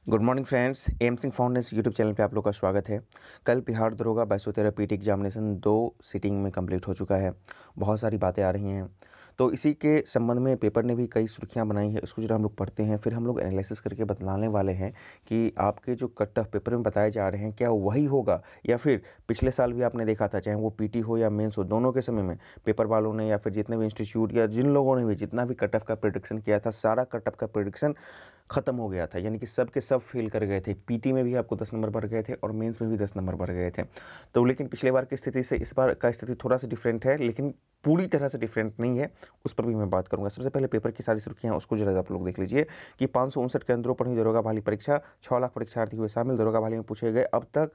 Good morning friends, M Singh Foundation YouTube channel पे आप लोग का स्वागत है। कल बिहार दरोगा 2213 पीटी एग्जामिनेशन 2 सिटिंग में कंप्लीट हो चुका है। बहुत सारी बातें आ रही हैं, तो इसी के संबंध में पेपर ने भी कई सुर्खियां बनाई हैं। इसको जरा हम लोग पढ़ते हैं, फिर हम लोग एनालिसिस करके बतलाने वाले हैं कि आपके जो कट ऑफ पेपर में बताए जा रहे हैं क्या वही होगा, या फिर पिछले साल भी आपने देखा था, चाहे वो पीटी हो या मेंस हो, दोनों के समय में पेपर वालों ने या फिर जितने भी इंस्टीट्यूट या जिन लोगों ने भी जितना भी कट ऑफ का प्रेडिक्शन किया था, सारा कट ऑफ का प्रेडिक्शन खत्म हो गया था। यानी कि सब के सब फेल कर गए थे। पीटी में भी आपको 10 नंबर बढ़ गए थे और मेंस में भी 10 नंबर बढ़ गए थे। तो लेकिन पिछले बार की स्थिति से इस बार का स्थिति थोड़ा सा डिफरेंट है, लेकिन पूरी तरह से डिफरेंट नहीं है। उस पर भी मैं बात करूंगा। सबसे पहले पेपर की सारी सुर्खियां उसको जरा आप लोग देख लीजिए कि 559 केंद्रों पर हुई दरोगा भाली परीक्षा, 6 लाख परीक्षार्थी हुए शामिल। दरोगा भाली में पूछे गए अब तक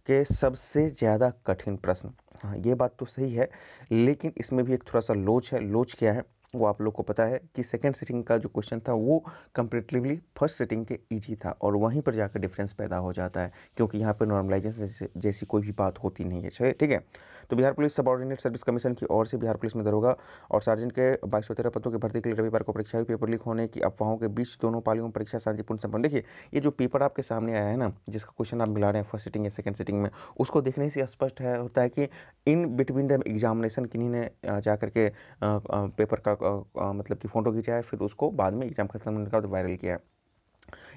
के सबसे ज़्यादा कठिन प्रश्न। हाँ, ये बात तो सही है, लेकिन इसमें भी एक थोड़ा सा लोच है। लोच क्या है वो आप लोग को पता है कि सेकंड सिटिंग का जो क्वेश्चन था वो कंपेरेटिवली फर्स्ट सिटिंग के इजी था, और वहीं पर जाकर डिफरेंस पैदा हो जाता है, क्योंकि यहाँ पर नॉर्मलाइजेशन जैसी कोई भी बात होती नहीं है। चलिए ठीक है। तो Bihar police subordinate service commission की ओर से बिहार पुलिस में दरोगा और सार्जेंट के 2213 पदों की भर्ती के लिए रविवार को परीक्षा हुई। पेपर लीक होने की अफवाहों के बीच दोनों पालियों में परीक्षा शांतिपूर्ण संपन्न। देखिए, ये जो पेपर आपके सामने आया है ना, जिसका क्वेश्चन आप मिला रहे हैं फर्स्ट सिटिंग या सेकंड सिटिंग में, उसको देखने से स्पष्ट है होता है कि इन बिटवीन द एग्जामिनेशन किन्हीं ने जा करके पेपर का मतलब कि फ़ोटो खींचा है, फिर उसको बाद में एग्जाम खत्म होने के बाद वायरल किया है।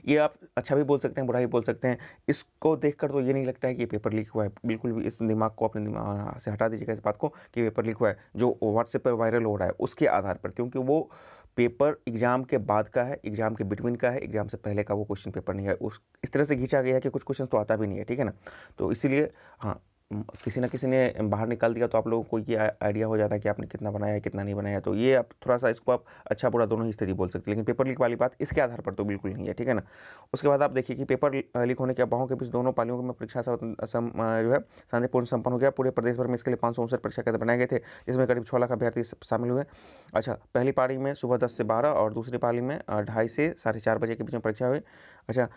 ये आप अच्छा भी बोल सकते हैं, बुरा भी बोल सकते हैं। इसको देखकर तो ये नहीं लगता है कि ये पेपर लीक हुआ है। बिल्कुल भी इस दिमाग को अपने दिमाग से हटा दीजिएगा इस बात को कि पेपर लीक हुआ है। जो व्हाट्सएप पर वायरल हो रहा है उसके आधार पर, क्योंकि वो पेपर एग्जाम के बाद का है, एग्जाम के बिटवीन का है, एग्जाम से पहले का वो क्वेश्चन पेपर नहीं है। उस इस तरह से खींचा गया है कि कुछ क्वेश्चन तो आता भी नहीं है, ठीक है ना। तो इसीलिए हाँ, किसी ना किसी ने बाहर निकाल दिया तो आप लोगों को ये आइडिया हो जाता है कि आपने कितना बनाया है कितना नहीं बनाया। तो ये आप थोड़ा सा इसको आप अच्छा बुरा दोनों ही स्थिति बोल सकते हैं, लेकिन पेपर लीक वाली बात इसके आधार पर तो बिल्कुल नहीं है, ठीक है ना। उसके बाद आप देखिए कि पेपर लीक होने के अफवाहों के बीच दोनों पालियों में परीक्षा जो है शांतिपूर्ण संपन्न हो गया। पूरे प्रदेश भर में इसके लिए 559 परीक्षा केंद्र बनाए गए थे, जिसमें करीब 6 लाख अभ्यर्थी शामिल हुए। अच्छा, पहली पारी में सुबह 10 से 12 और दूसरी पारी में 2:30 से 4:30 बजे के बीच में परीक्षा हुई। अच्छा,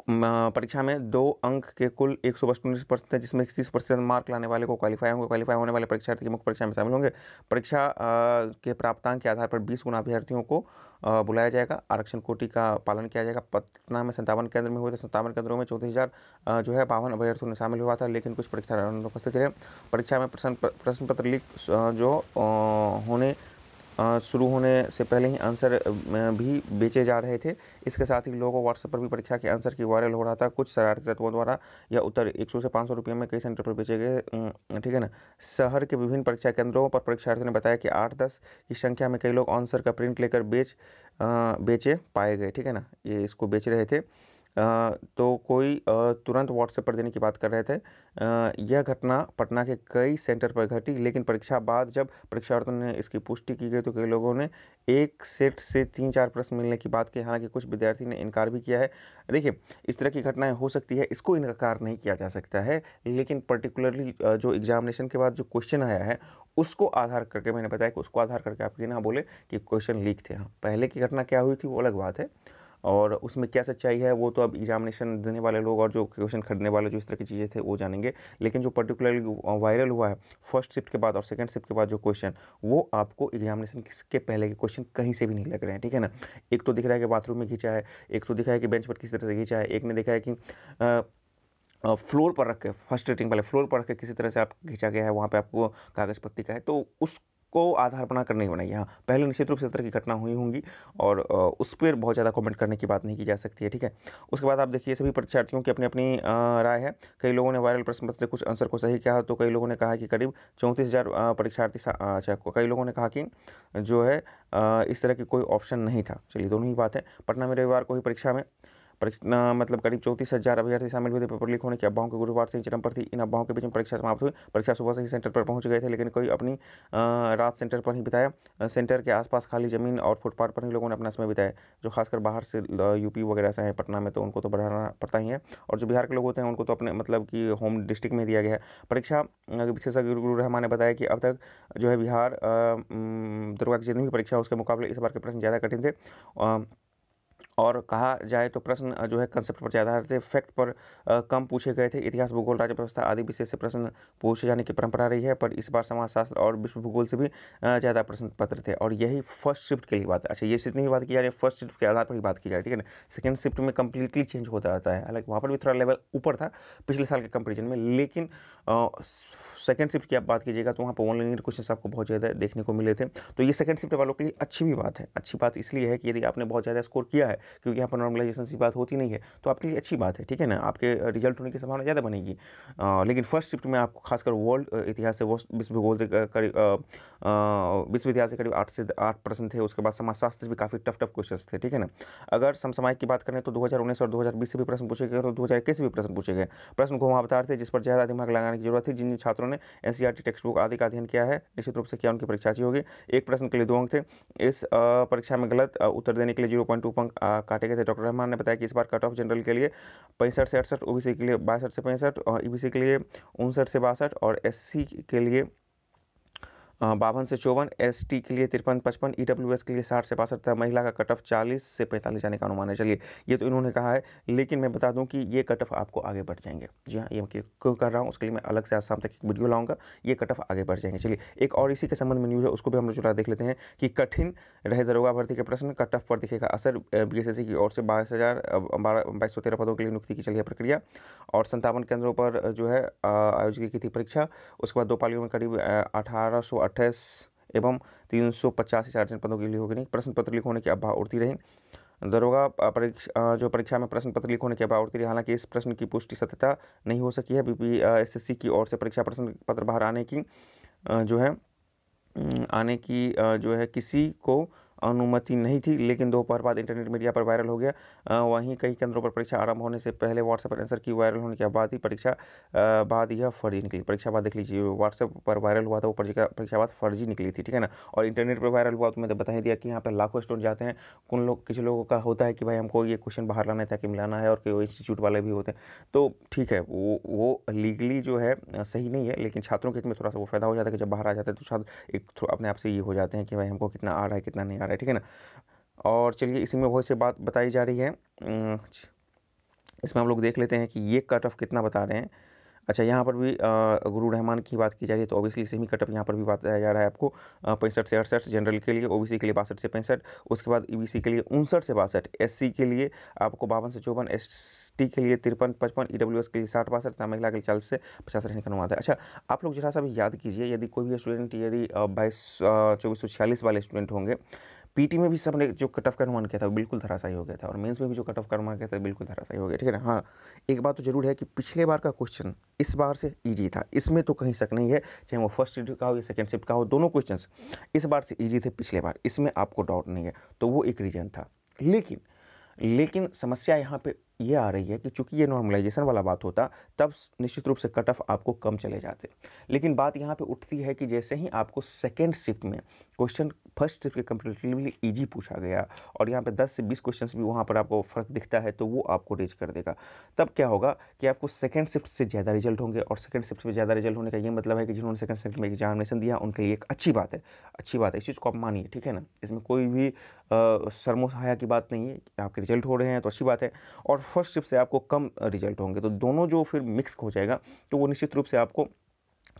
परीक्षा में 2 अंक के कुल 119% थे, जिसमें 30% मार्क लाने वाले को क्वालिफाई होंगे। क्वालिफाई होने वाले परीक्षार्थी की मुख्य परीक्षा में शामिल होंगे। परीक्षा के प्राप्तांक के आधार पर 20 गुना अभ्यर्थियों को बुलाया जाएगा। आरक्षण कोटि का पालन किया जाएगा। पटना में 57 केंद्र में हुए थे। 57 केंद्रों में 34,000 जो है 52 अभ्यर्थियों ने शामिल हुआ था, लेकिन कुछ परीक्षा उपस्थित रहे। परीक्षा में प्रश्न पत्र लीक जो होने शुरू होने से पहले ही आंसर भी बेचे जा रहे थे। इसके साथ ही लोगों व्हाट्सएप पर भी परीक्षा के आंसर की वायरल हो रहा था। कुछ शरारती तत्वों द्वारा यह उत्तर 100 से 500 रुपये में कई सेंटर पर बेचे गए, ठीक है ना। शहर के विभिन्न परीक्षा केंद्रों पर परीक्षार्थियों ने बताया कि 8-10 की संख्या में कई लोग आंसर का प्रिंट लेकर बेचे पाए गए, ठीक है ना। ये इसको बेच रहे थे। तो कोई तुरंत व्हाट्सएप पर देने की बात कर रहे थे। यह घटना पटना के कई सेंटर पर घटी, लेकिन परीक्षा बाद जब परीक्षार्थियों ने इसकी पुष्टि की गई तो कई लोगों ने एक सेट से 3-4 प्रश्न मिलने की बात की। हालांकि कुछ विद्यार्थी ने इनकार भी किया है। देखिए, इस तरह की घटनाएं हो सकती है, इसको इनकार नहीं किया जा सकता है, लेकिन पर्टिकुलरली जो एग्जामिनेशन के बाद जो क्वेश्चन आया है उसको आधार करके, मैंने बताया कि उसको आधार करके आप ये ना बोले कि क्वेश्चन लीक थे। हाँ, पहले की घटना क्या हुई थी वो अलग बात है, और उसमें क्या सच्चाई है वो तो अब एग्जामिनेशन देने वाले लोग और जो क्वेश्चन खरीदने वाले जो इस तरह की चीज़ें थे वो जानेंगे। लेकिन जो पर्टिकुलरली वायरल हुआ है फर्स्ट शिफ्ट के बाद और सेकंड शिफ्ट के बाद जो क्वेश्चन, वो आपको एग्जामिनेशन के पहले के क्वेश्चन कहीं से भी नहीं लग रहे हैं, ठीक है ना। एक तो दिख रहा है कि बाथरूम में खींचा है, एक तो दिखा है कि बेंच पर किसी तरह से खींचा है, एक ने देखा है कि फ्लोर पर रख के, फर्स्ट रेटिंग वाले फ्लोर पर रख के किसी तरह से आप खींचा गया है, वहाँ पे आपको कागज़ पत्ती का है, तो उसको आधार बनाकर नहीं बनाई। हाँ, पहले निश्चित रूप से इस तरह की घटना हुई होंगी और उस पर बहुत ज़्यादा कमेंट करने की बात नहीं की जा सकती है, ठीक है। उसके बाद आप देखिए सभी परीक्षार्थियों की अपनी अपनी राय है। कई लोगों ने वायरल प्रश्न पत्र से कुछ आंसर को सही किया, तो कई लोगों ने कहा कि करीब 34,000 परीक्षार्थी अच्छा, कई लोगों ने कहा कि जो है इस तरह की कोई ऑप्शन नहीं था। चलिए, दोनों ही बात है। पटना में रविवार को ही परीक्षा में मतलब करीब 34,000 अभ्यर्थी शामिल हुए थे। पेपर लीक होने की अफवाहों के गुरुवार से ही चरम पर थी। इन अफवाहों के बीच में परीक्षा समाप्त हुई। परीक्षा सुबह से ही सेंटर पर पहुंच गए थे, लेकिन कोई अपनी रात सेंटर पर ही बिताया। सेंटर के आसपास खाली जमीन और फुटपाथ पर ही लोगों ने अपना समय बिताया। जो खासकर बाहर से यूपी वगैरह से हैं पटना में, तो उनको तो बढ़ाना पड़ता ही है, और जो बिहार के लोग होते हैं उनको तो अपने मतलब कि होम डिस्ट्रिक्ट में दिया गया है। परीक्षा विशेषज्ञ गुरु रहमान ने बताया कि अब तक जो है बिहार दुर्गा की जितनी भी परीक्षा उसके मुकाबले इस बार के प्रश्न ज़्यादा कठिन थे। और कहा जाए तो प्रश्न जो है कंसेप्ट पर ज़्यादा थे, फैक्ट पर कम पूछे गए थे। इतिहास, भूगोल, राज्य व्यवस्था आदि विषय से प्रश्न पूछे जाने की परंपरा रही है, पर इस बार समाजशास्त्र और विश्व भूगोल से भी ज़्यादा प्रश्न पत्र थे। और यही फर्स्ट शिफ्ट के लिए बात है। अच्छा, ये इतनी ही बात की जा रही है, फर्स्ट शिफ्ट के आधार पर ही बात की जा रही है, ठीक है ना। सेकेंड शिफ्ट में कंप्लीटली चेंज होता रहता है, हालांकि वहाँ पर भी थोड़ा लेवल ऊपर था पिछले साल के कंपेरिजन में, लेकिन सेकेंड शिफ्ट की आप बात कीजिएगा तो वहाँ पर ऑनलाइन क्वेश्चन आपको बहुत ज़्यादा देखने को मिले थे। तो ये सेकेंड शिफ्ट वालों के लिए अच्छी भी बात है। अच्छी बात इसलिए है कि यदि आपने बहुत ज़्यादा स्कोर किया है, क्योंकि यहाँ पर नॉर्मलाइजेशन की बात होती नहीं है, तो आपके लिए अच्छी बात है, ठीक है ना, आपके रिजल्ट होने की संभावना ज़्यादा बनेगी। लेकिन फर्स्ट शिफ्ट में आपको खासकर वर्ल्ड इतिहास से, विश्व भूगोल से करीब विश्व इतिहास से करीब 8 प्रश्न थे। उसके बाद समाजशास्त्र भी काफ़ी टफ क्वेश्चन थे, ठीक है ना। अगर समसामयिक की बात करें तो 2019 और 2020 से भी प्रश्न पूछे गए और 2021 से भी प्रश्न पूछे गए। प्रश्न घुमावदार थे, जिस पर ज़्यादा दिमाग लगाने की जरूरत थी। जिन छात्रों ने एनसीईआरटी टेक्स्ट बुक आदि का अध्ययन किया है, निश्चित रूप से क्या उनकी परीक्षा अच्छी होगी। एक प्रश्न के लिए 2 अंक थे। इस परीक्षा में गलत उत्तर देने के लिए 0.2 अंक काटे गए थे। डॉक्टर रहमान ने बताया कि इस बार कट ऑफ जनरल के लिए 65 से 68, ओबीसी के लिए 62 से 65, ईबीसी के लिए 59 से 62 और एससी के लिए 52 से 54, एसटी के लिए 53-55, ईडब्ल्यूएस के लिए 60 से 62 था। महिला का कट ऑफ 40 से 45 जाने का अनुमान है। चलिए, ये तो इन्होंने कहा है, लेकिन मैं बता दूं कि ये कट ऑफ आपको आगे बढ़ जाएंगे। जी हाँ, ये मैं क्यों कर रहा हूँ उसके लिए मैं अलग से आज शाम तक एक वीडियो लाऊंगा। ये कट ऑफ आगे बढ़ जाएंगे। चलिए, एक और इसी के संबंध में न्यूज़ है, उसको भी हम लोग देख लेते हैं कि कठिन रहे दरोगा भर्ती के प्रश्न, कट ऑफ पर दिखेगा असर। बीएसएससी की ओर से 2213 पदों के लिए नियुक्ति की चली है प्रक्रिया और 57 केंद्रों पर जो है आयोजित की थी परीक्षा। उसके बाद 2 पालियों में करीब 1828 एवं 385 सार्वजनिक पदों के लिए होगी नहीं। प्रश्न पत्र लीक होने की अफवाह उड़ती रही। दरोगा परीक्षा में प्रश्न पत्र लीक होने की अफवाह उड़ती रही। हालांकि इस प्रश्न की पुष्टि सत्यता नहीं हो सकी है। बीपीएससी की ओर से परीक्षा प्रश्न पत्र बाहर आने की जो है किसी को अनुमति नहीं थी, लेकिन दोपहर बाद इंटरनेट मीडिया पर वायरल हो गया। वहीं कई केंद्रों पर परीक्षा आरंभ होने से पहले व्हाट्सएप पर आंसर की वायरल होने के बाद ही परीक्षा बाद यह फर्जी निकली। परीक्षा बाद देख लीजिए, व्हाट्सएप पर वायरल हुआ था वो परीक्षा बाद फर्जी निकली थी, ठीक है ना। और इंटरनेट पर वायरल हुआ तो मैंने बता ही दिया कि यहाँ पर लाखों स्टूडेंट जाते हैं। किसी लोगों का होता है कि भाई हमको ये क्वेश्चन बाहर लाना है ताकि मिलाना है, और कोई इंस्टीट्यूट वाले भी होते हैं, तो ठीक है, वो लीगली जो है सही नहीं है, लेकिन छात्रों के हित में थोड़ा सा वो फायदा हो जाता है कि जब बाहर आ जाते हैं तो छात्र एक अपने आप से ये हो जाते हैं कि भाई हमको कितना आ रहा है कितना नहीं आ रहा है, ठीक है ना। और चलिए, इसी में बहुत से बात बताई जा रही है। इसमें हम लोग देख लेते हैं कि ये कट ऑफ कितना बता रहे हैं। अच्छा, यहाँ पर भी गुरु रहमान की बात की जा रही है, तो ऑब्वियसली सेमी कट ऑफ यहाँ पर भी बताया जा रहा है आपको। 65 से 68 जनरल के लिए, ओबीसी के लिए 62 से 65, उसके बाद ईबीसी के लिए 59 से 62, एससी के लिए आपको 52 से 54, एसटी के लिए 53-55, ईडब्ल्यूएस के लिए 60-62, महिला के लिए 40 से 50 रहने का अनुमान है। अच्छा, आप लोग जरा सा भी याद कीजिए, यदि कोई भी स्टूडेंट यदि 2446 वाले स्टूडेंट होंगे, पीटी में भी सबने जो कट ऑफ का अनुमान किया था बिल्कुल धराशायी हो गया था, और मेंस में भी जो कट ऑफ का अनुमान किया था बिल्कुल धराशायी हो गया, ठीक है ना। हाँ, एक बात तो जरूर है कि पिछले बार का क्वेश्चन इस बार से इजी था, इसमें तो कहीं शक नहीं है, चाहे वो फर्स्ट शिफ्ट का हो या सेकंड शिफ्ट का हो, दोनों क्वेश्चंस इस बार से इजी थे पिछले बार, इसमें आपको डाउट नहीं है। तो वो एक रीजन था। लेकिन समस्या यहाँ पे ये आ रही है कि चूंकि ये नॉर्मलाइजेशन वाला बात होता तब निश्चित रूप से कट ऑफ आपको कम चले जाते, लेकिन बात यहाँ पे उठती है कि जैसे ही आपको सेकेंड शिफ्ट में क्वेश्चन फर्स्ट शिफ्ट के कंपेरेटिवली इजी पूछा गया और यहाँ पे 10 से 20 क्वेश्चंस भी वहाँ पर आपको फ़र्क दिखता है, तो वो आपको रेज कर देगा। तब क्या होगा कि आपको सेकेंड शिफ्ट से ज़्यादा रिजल्ट होंगे, और सेकेंड शिफ्ट से ज़्यादा रिजल्ट होने का ये मतलब है कि जिन्होंने सेकेंड शिफ्ट में एग्जामिनेशन दिया उनके लिए एक अच्छी बात है, इस चीज़ को आप मानिए, ठीक है ना। इसमें कोई भी शर्मोहाया की बात नहीं है, आपके रिजल्ट हो रहे हैं तो अच्छी बात है, और फर्स्ट शिफ्ट से आपको कम रिजल्ट होंगे, तो दोनों जो फिर मिक्स हो जाएगा तो वो निश्चित रूप से आपको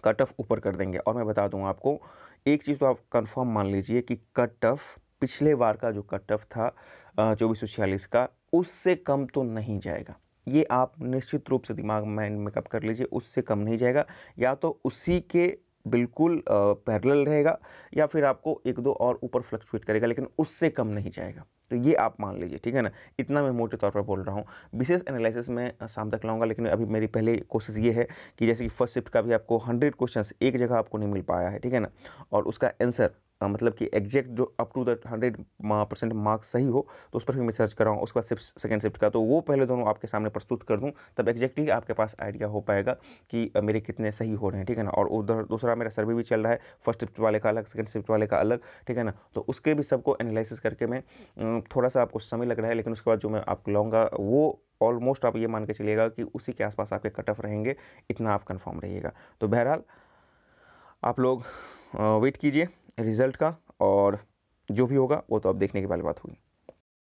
कट ऑफ ऊपर कर देंगे। और मैं बता दूं आपको एक चीज़ तो आप कंफर्म मान लीजिए कि कट ऑफ पिछले बार का जो कट ऑफ था 2446 का, उससे कम तो नहीं जाएगा। ये आप निश्चित रूप से दिमाग माइंड मेकअप कर लीजिए, उससे कम नहीं जाएगा, या तो उसी के बिल्कुल पैरेलल रहेगा या फिर आपको 1-2 और ऊपर फ्लक्चुएट करेगा, लेकिन उससे कम नहीं जाएगा। तो ये आप मान लीजिए, ठीक है ना। इतना मैं मोटे तौर पर बोल रहा हूँ, विशेष एनालिसिस में शाम तक लाऊंगा, लेकिन अभी मेरी पहले कोशिश ये है कि जैसे कि फर्स्ट शिफ्ट का भी आपको 100 क्वेश्चंस एक जगह आपको नहीं मिल पाया है, ठीक है ना, और उसका आंसर मतलब कि एग्जैक्ट जो अप टू द 100% मार्क्स सही हो, तो उस पर भी मैं सर्च कराऊँ। उसके बाद सेकंड शिफ्ट का तो वो पहले दोनों आपके सामने प्रस्तुत कर दूं, तब एग्जैक्टली आपके पास आइडिया हो पाएगा कि मेरे कितने सही हो रहे हैं, ठीक है ना। और उधर दूसरा मेरा सर्वे भी चल रहा है, फर्स्ट शिफ्ट वाले का अलग, सेकंड शिफ्ट वाले का अलग, ठीक है ना। तो उसके भी सबको एनालिसिस करके मैं थोड़ा सा आपको समय लग रहा है, लेकिन उसके बाद जो मैं आपको लाऊंगा वो ऑलमोस्ट आप ये मान के चलिएगा कि उसी के आसपास आपके कट ऑफ रहेंगे, इतना आप कंफर्म रहिएगा। तो बहरहाल आप लोग वेट कीजिए रिज़ल्ट का, और जो भी होगा वो तो अब देखने की वाली बात होगी।